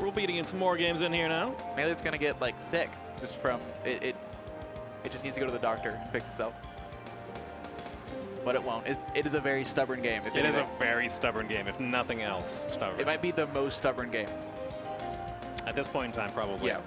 We'll be getting some more games in here now. Melee's gonna get like sick just from it. It just needs to go to the doctor and fix itself. But it won't. It is a very stubborn game. It is a very stubborn game, if nothing else. Stubborn. It might be the most stubborn game. At this point in time, probably. Yeah.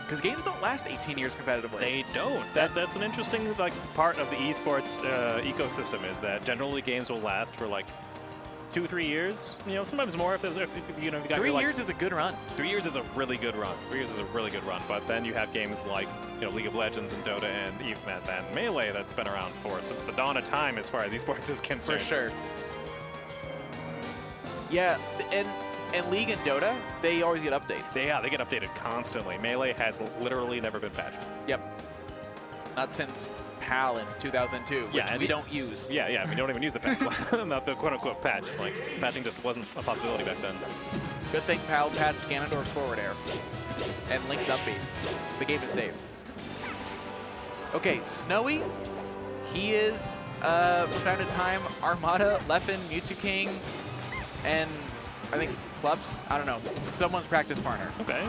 Because games don't last 18 years competitively. They don't. That's an interesting part of the esports ecosystem is that generally games will last for like 2-3 years. You know, sometimes more if you know, you got 3 years is a good run. 3 years is a really good run. 3 years is a really good run. But then you have games like League of Legends and Dota and even and Melee that's been around since the dawn of time as far as esports is concerned. For sure. Yeah, and League and Dota, they always get updates. They get updated constantly. Melee has literally never been patched. Yep. Not since PAL in 2002, which we don't use. Yeah, we don't even use the patch. Not the quote-unquote patch. Like, patching just wasn't a possibility back then. Good thing PAL patched Ganondorf's forward air and Link's up B. The game is saved. Okay, Snowy, he is, from time to time, Armada, Leffen, Mewtwo King, and I think Plups, I don't know, someone's practice partner. Okay.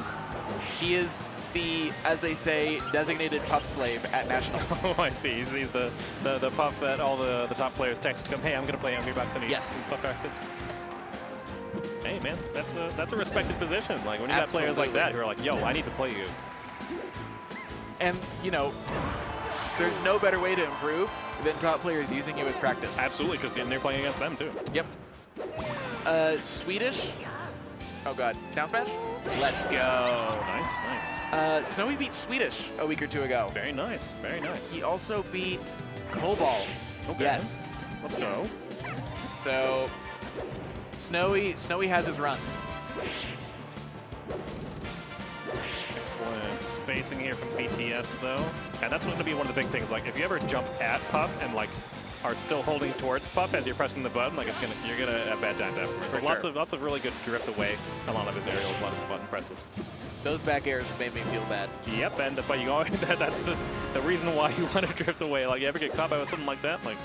He is the, as they say, designated puff slave at Nationals. Oh, I see. He's the puff that all the top players text to come, hey, I'm going to play Hungry Bucks, and yes. Puff practice. Hey, man, that's a respected position. Like, when you got players like that who are like, yo, I need to play you. And, you know, there's no better way to improve than top players using you as practice. Absolutely, because they're playing against them, too. Yep. Swedish. Oh, God. Down smash? Let's go. Nice, nice. Snowy beat Swedish a week or two ago. Very nice, very nice. He also beat Cobalt. Okay. Yes. Let's go. So, Snowy has his runs. Excellent spacing here from VTS, though. And that's going to be one of the big things. Like, if you ever jump at Puff and, like, are still holding towards Puff as you're pressing the button, like you're gonna have bad times afterwards. But lots of really good drift away. A lot of his aerials, a lot of his button presses. Those back airs made me feel bad. Yep, but you always, that's the reason why you want to drift away. Like, you ever get caught by something like that, like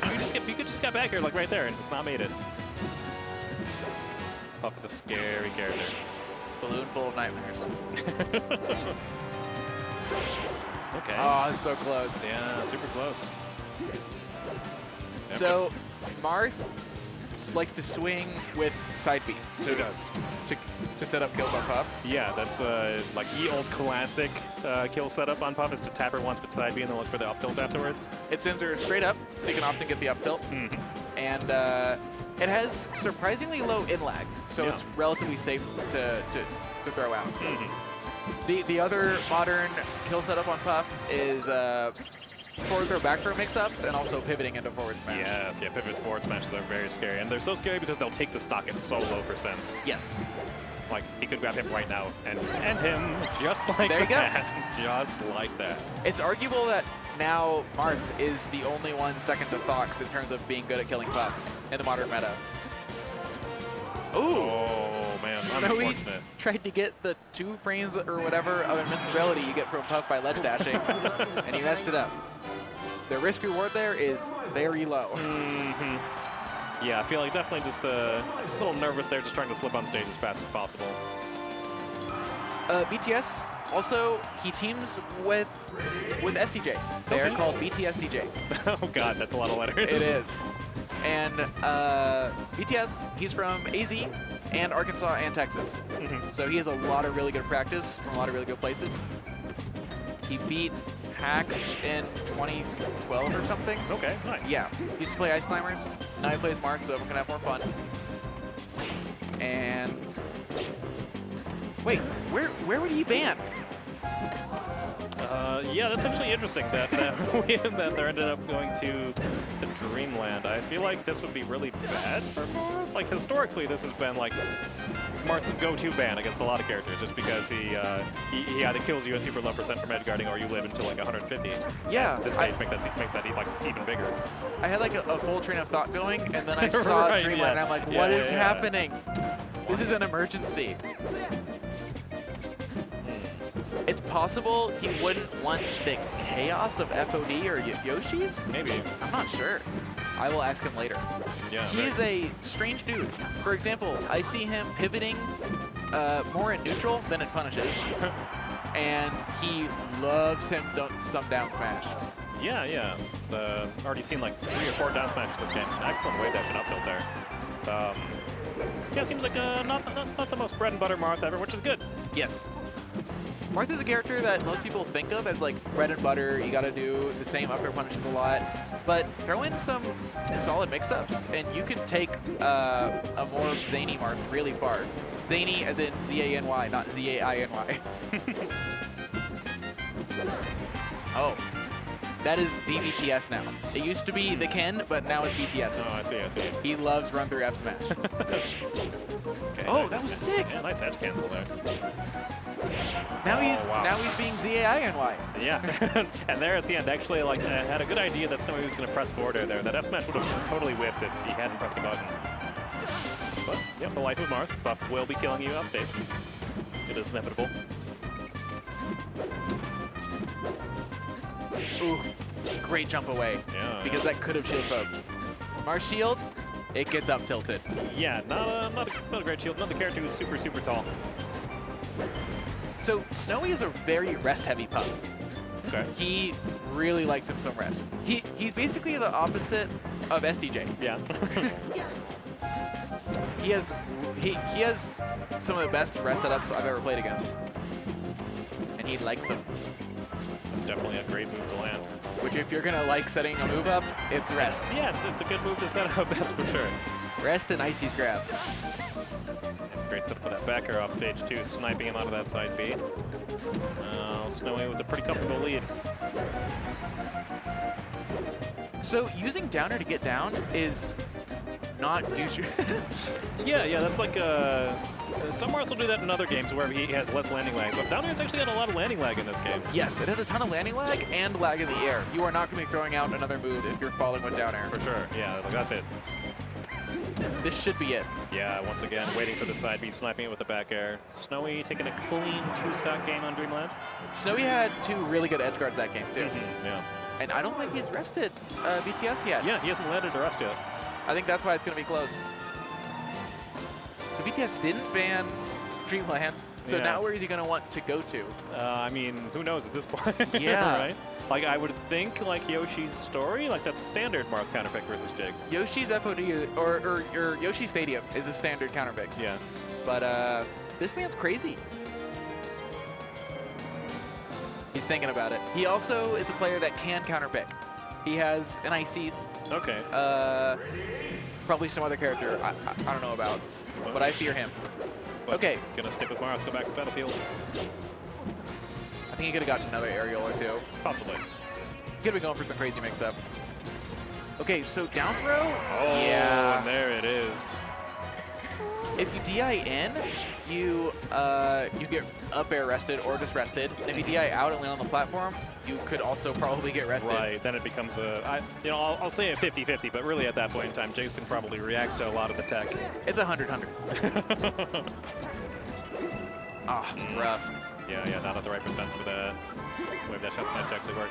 you could just get back here like right there and just not made it. Puff is a scary character. Balloon full of nightmares. Okay. Oh, it's so close. Yeah, super close. So, Marth likes to swing with side B. He does. To set up kills on Puff. Yeah, that's like the old classic kill setup on Puff is to tap her once with side B and then look for the up tilt afterwards. It sends her straight up, so you can often get the up tilt. And it has surprisingly low in lag, so it's relatively safe to throw out. The other modern kill setup on Puff is forward throw, back throw mix-ups, and also pivoting into forward smash. Yes, yeah, pivot forward smashes are very scary. And they're so scary because they'll take the stock at so low percents. Yes. Like, he could grab him right now and end him just like there you that. Go. Just like that. It's arguable that now Marth is the only one second to Fox in terms of being good at killing Puff in the modern meta. Ooh! Oh, man, Snowy unfortunate. tried to get the 2 frames or whatever of invincibility you get from Puff by ledge dashing, and he messed it up. The risk reward there is very low. Yeah, I feel like definitely just a little nervous there, just trying to slip on stage as fast as possible. VTS, also, he teams with SDJ. They're called VTS-DJ. Oh god, that's a lot of letters. It is. And VTS, he's from AZ and Arkansas and Texas. So he has a lot of really good practice from a lot of really good places. He beat Hacks in 2012 or something. Okay, nice. Yeah, he used to play Ice Climbers. Now he plays Marth, so everyone can have more fun. And wait, where would he ban? Yeah, that's actually interesting that that they ended up going to the Dreamland. I feel like this would be really bad for Marth. Like, historically, this has been like Marth's go-to ban against a lot of characters, just because he either kills you at super low percent from edge guarding, or you live until like 150. Yeah, this stage makes that like even bigger. I had like a full train of thought going, and then I saw right, Dreamland, and I'm like, what is happening? This is an emergency. It's possible he wouldn't want the chaos of FOD or Yoshi's? Maybe. I'm not sure. I will ask him later. Yeah, He is a strange dude. For example, I see him pivoting more in neutral than it punishes. And he loves him some down smash. Yeah, yeah. Already seen like 3 or 4 down smashes this game. Excellent wave dash and up tilt there. Yeah, seems like not the most bread and butter Marth ever, which is good. Yes. Marth is a character that most people think of as like bread and butter. You got to do the same up air punishes a lot, but throw in some solid mix-ups, and you can take a more zany Marth really far. Zany as in Z-A-N-Y, not Z-A-I-N-Y. Oh, that is the VTS now. It used to be the Ken, but now it's VTS. Oh, I see. He loves run through F smash. Okay, Oh, nice. that was sick. Yeah, nice edge cancel there. Now wow. he's being Z-A-I-N-Y. Yeah, and there at the end, actually, like, had a good idea that Snowy was going to press forward there. That F smash would have totally whiffed if he hadn't pressed the button. But, yeah, the life of Marth. Buff will be killing you off stage. It is inevitable. Ooh, great jump away. Yeah. Because that could have shield poked. Marth shield, it gets up tilted. Yeah, not a great shield. Not the character who's super, super tall. So Snowy is a very rest-heavy Puff. Okay. He really likes him some rest. He's basically the opposite of SDJ. Yeah. He has some of the best rest setups I've ever played against. And he likes them. Definitely a great move to land. Which if you're gonna like setting a move up, it's rest. Yeah, it's a good move to set up, that's for sure. Rest and icy scrap. Great setup for that back air off stage too, sniping him out of that side B. Snowy with a pretty comfortable lead. So using downer to get down is not usual. Yeah, that's like some Marths will do that in other games where he has less landing lag, but down here's actually got a lot of landing lag in this game. Yes, it has a ton of landing lag and lag in the air. You are not going to be throwing out another move if you're falling with down air. For sure, yeah, like that's it. This should be it. Yeah, once again, waiting for the side B, sniping it with the back air. Snowy taking a clean 2-stock game on Dreamland. Snowy had 2 really good edge guards that game too. Yeah. And I don't think he's rested VTS yet. Yeah, he hasn't landed a rest yet. I think that's why it's going to be close. So VTS didn't ban Dreamland, so Yeah. now where is he going to want to go to? I mean, who knows at this point? Yeah. Right? Like, I would think, like, Yoshi's story, like, that's standard Marth counterpick versus Jigs. Yoshi's FOD, or Yoshi Stadium is the standard counter picks. Yeah. But this man's crazy. He's thinking about it. He also is a player that can counter pick. He has an ICs. Okay. Probably some other character I don't know about, but I fear him. But Okay. Gonna stick with Marth, go back to battlefield. I think he could have gotten another aerial or 2. Possibly. Could have been going for some crazy mix-up. Okay, so down throw? Oh, Yeah. and there it is. If you DI in, you get up air rested or just rested. If you DI out and land on the platform, you could also probably get rested. Right, then it becomes I'll say a 50-50, but really at that point in time, Jigs can probably react to a lot of the tech. It's 100-100. Ah, rough. Yeah, not at the right percents for that wave dash up smash to actually work.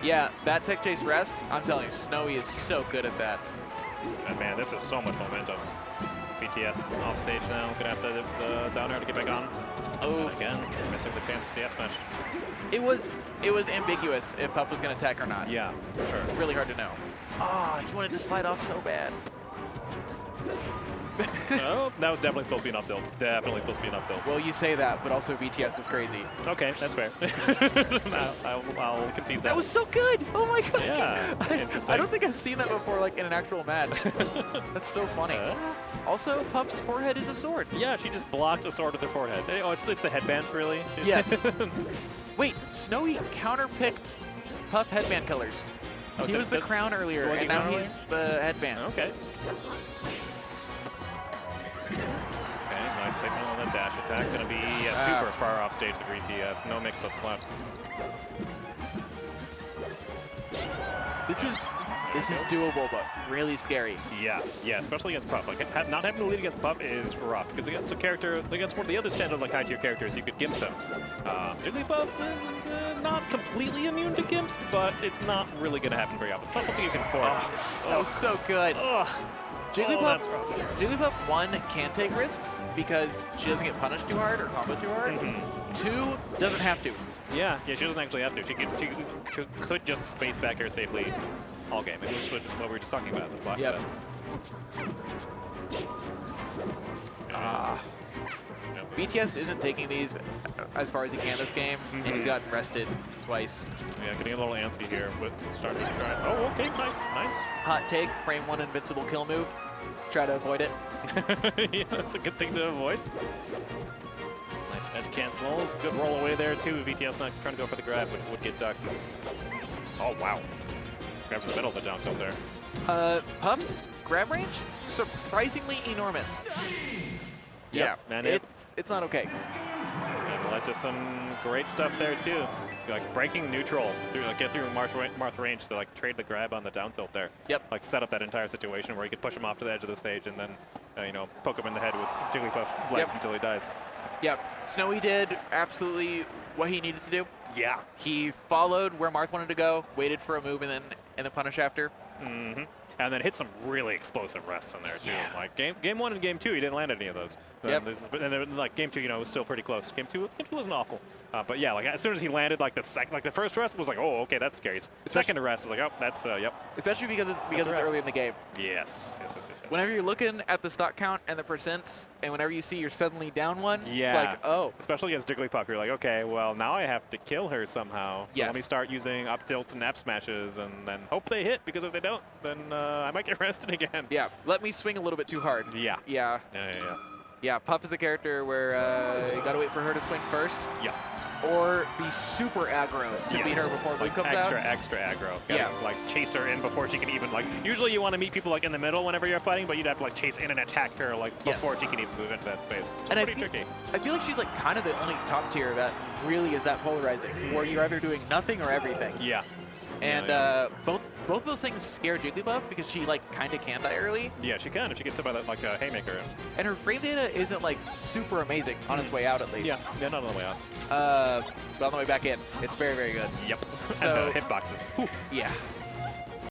Yeah, that tech chase rest, I'm telling you, Snowy is so good at that. And man, this is so much momentum. BTS off stage now, gonna have the down air to get back on. Oh, And again, missing the chance for the F smash. it was ambiguous if Puff was gonna tech or not. Yeah, for sure. It's really hard to know. Ah, he wanted to slide off so bad. Oh, that was definitely supposed to be an up tilt. Definitely supposed to be an up tilt. Well, you say that, but also VTS is crazy. Okay, that's fair. I'll concede that. That was so good! Oh my god! Yeah, interesting. I don't think I've seen that before, like in an actual match. That's so funny. Also, Puff's forehead is a sword. Yeah, she just blocked a sword with her forehead. Oh, it's the headband, really? Yes. Wait, Snowy counterpicked Puff headband colors. Oh, He was the crown earlier, was he and now crown he's the headband. Okay. Okay, nice picking on the dash attack. Gonna be super far off stage of VTS. No mix-ups left. This is doable, but really scary. Yeah, especially against Puff. Like, not having to lead against Puff is rough, because against a character, against one of the other standard, like, high-tier characters, you could gimp them. Jigglypuff is not completely immune to gimps, but it's not really going to happen very often. It's not something you can force. That was so good. Ugh. Jigglypuff, Jigglypuff 1 can take risks because she doesn't get punished too hard or combo too hard. 2 doesn't have to. Yeah, she doesn't actually have to. She could just space back here safely all game. It was what we were just talking about in the last set. VTS isn't taking these as far as he can this game, and he's gotten rested twice. Yeah, getting a little antsy here with starting to try. Oh, okay, nice. Hot take, frame 1 invincible kill move. Try to avoid it. Yeah, that's a good thing to avoid. Nice edge cancels. Good roll away there, too. VTS not trying to go for the grab, which would get ducked. Oh, wow. Grab in the middle of the down tilt there. Puff's grab range, surprisingly enormous. Yep, yeah, and it's not okay. And led to some great stuff there, too. Like breaking neutral, get through Marth range to like trade the grab on the down tilt there. Yep. Like set up that entire situation where you could push him off to the edge of the stage and then, you know, poke him in the head with Jigglypuff legs until he dies. Yep. Snowy did absolutely what he needed to do. Yeah. He followed where Marth wanted to go, waited for a move, and then punish after. And then hit some really explosive rests in there too. Like game 1 and game 2, he didn't land any of those. And then like game 2, you know, was still pretty close. Game 2 wasn't awful. But yeah, like as soon as he landed, like the first rest was like, oh, okay, that's scary. Second rest is like, oh, that's yep. Especially because it's early in the game. Yes. Whenever you're looking at the stock count and the percents, and whenever you see you're suddenly down one, yeah. it's like, oh. Especially against Jigglypuff, you're like, okay, well now I have to kill her somehow. So let me start using up tilts and F smashes, and then hope they hit, because if they don't, then I might get rested again. Yeah. Let me swing a little bit too hard. Yeah. Yeah. Puff is a character where you gotta wait for her to swing first. Yeah. Or be super aggro to beat her before move comes out. Extra aggro. Like chase her in before she can even usually you want to meet people like in the middle whenever you're fighting, but you'd have to like chase in and attack her like before she can even move into that space. It's pretty tricky. I feel like she's like kind of the only top tier that really is that polarizing, where you're either doing nothing or everything. Yeah. And both those things scare Jigglypuff because she like kind of can die early. Yeah, she can if she gets hit by that like haymaker. And her frame data isn't like super amazing on its way out, at least. Yeah, not on the way out. But on the way back in, it's very, very good. Yep. So and the hitboxes. Whew. Yeah.